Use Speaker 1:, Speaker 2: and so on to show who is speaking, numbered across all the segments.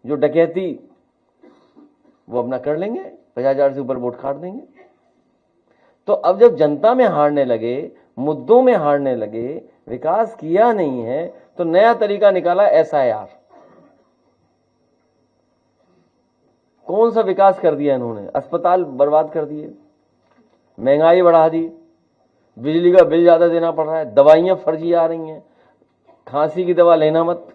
Speaker 1: जो डकैती वो अपना कर लेंगे, 50,000 से ऊपर वोट काट देंगे। तो अब जब जनता में हारने लगे, मुद्दों में हारने लगे, विकास किया नहीं है, तो नया तरीका निकाला SIR। कौन सा विकास कर दिया इन्होंने? अस्पताल बर्बाद कर दिए, महंगाई बढ़ा दी, बिजली का बिल ज्यादा देना पड़ रहा है, दवाइयां फर्जी आ रही हैं, खांसी की दवा लेना मत,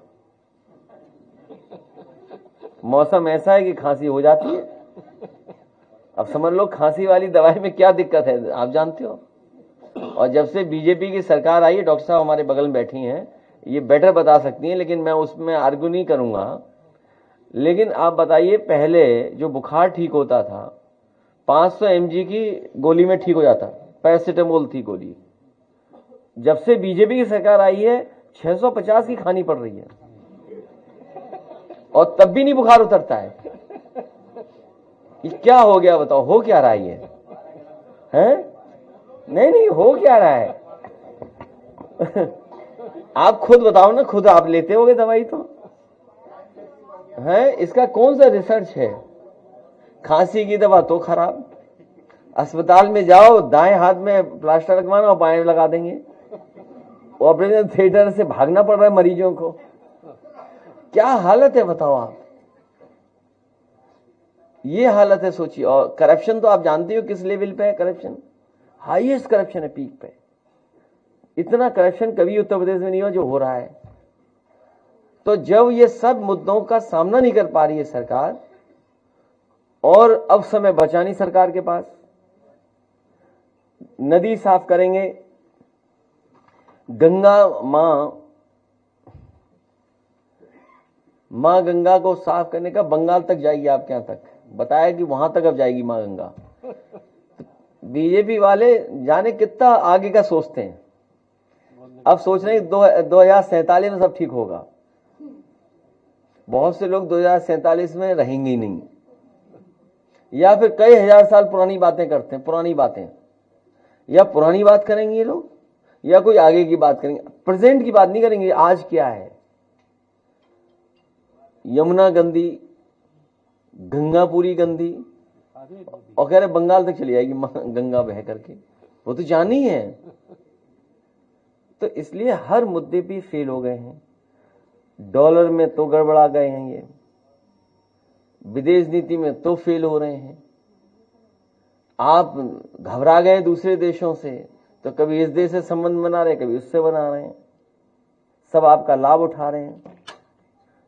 Speaker 1: मौसम ऐसा है कि खांसी हो जाती है। अब समझ लो खांसी वाली दवाई में क्या दिक्कत है, आप जानते हो। और जब से बीजेपी की सरकार आई है, डॉक्टर साहब हमारे बगल में बैठी हैं, ये बेटर बता सकती हैं, लेकिन मैं उसमें आर्ग्यू नहीं करूंगा। लेकिन आप बताइए, पहले जो बुखार ठीक होता था 500 mg की गोली में ठीक हो जाता, पैरासिटामोल थी गोली। जब से बीजेपी की सरकार आई है 650 की खानी पड़ रही है, और तब भी नहीं बुखार उतरता है। ये क्या हो गया बताओ, हो क्या रहा है ये? हैं? नहीं, हो क्या रहा है? आप खुद बताओ ना, खुद आप लेते होगे दवाई तो है। इसका कौन सा रिसर्च है? खांसी की दवा तो खराब, अस्पताल में जाओ, दाएं हाथ में प्लास्टर लगवाना और बाएं लगा देंगे। ऑपरेशन थिएटर से भागना पड़ रहा है मरीजों को। क्या हालत है बताओ आप, ये हालत है, सोचिए। और करप्शन तो आप जानते हो किस लेवल पे है करप्शन, हाईएस्ट करप्शन है, पीक पे। इतना करप्शन कभी उत्तर प्रदेश में नहीं हुआ जो हो रहा है। तो जब ये सब मुद्दों का सामना नहीं कर पा रही है सरकार, और अब समय बचा नहीं सरकार के पास, नदी साफ करेंगे, गंगा मां गंगा को साफ करने का बंगाल तक जाएगी, आपके यहां तक बताया कि वहां तक अब जाएगी मां गंगा। बीजेपी वाले जाने कितना आगे का सोचते हैं। अब सोच रहे हैं 2047 में सब ठीक होगा। बहुत से लोग 2047 में रहेंगे ही नहीं, या फिर कई हजार साल पुरानी बातें करते हैं, पुरानी बातें, या पुरानी बात करेंगे ये लोग, या कोई आगे की बात करेंगे, प्रेजेंट की बात नहीं करेंगे। आज क्या है, यमुना गंदी, गंगा पूरी गंदी, और कह रहे बंगाल तक चली जाएगी गंगा बह करके, वो तो जानी है। तो इसलिए हर मुद्दे पे फेल हो गए हैं। डॉलर में तो गड़बड़ा गए हैं ये, विदेश नीति में तो फेल हो रहे हैं। आप घबरा गए दूसरे देशों से, तो कभी इस देश से संबंध बना रहे, कभी उससे बना रहे हैं, सब आपका लाभ उठा रहे हैं।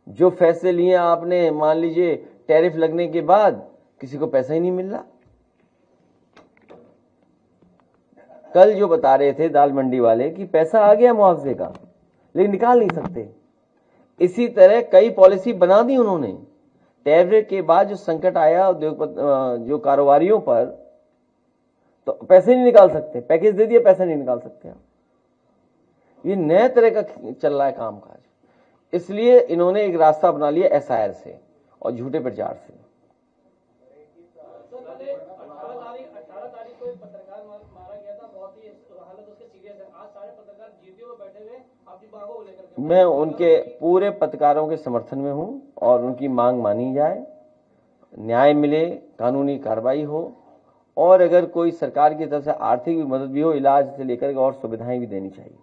Speaker 1: जो फैसले लिए आपने, मान लीजिए टैरिफ लगने के बाद किसी को पैसा ही नहीं मिल रहा। कल जो बता रहे थे दाल मंडी वाले कि पैसा आ गया मुआवजे का, लेकिन निकाल नहीं सकते। इसी तरह कई पॉलिसी बना दी उन्होंने। टैरिफ के बाद जो संकट आया जो कारोबारियों पर, तो पैसे नहीं निकाल सकते, पैकेज दे दिया, पैसा नहीं निकाल सकते। ये नए तरह का चल रहा है कामकाज। इसलिए इन्होंने एक रास्ता अपना लिया SIR से और झूठे प्रचार से। मैं उनके पूरे पत्रकारों के समर्थन में हूं, और उनकी मांग मानी जाए, न्याय मिले, कानूनी कार्रवाई हो, और अगर कोई सरकार की तरफ से आर्थिक मदद भी हो, इलाज से लेकर और सुविधाएं भी देनी चाहिए।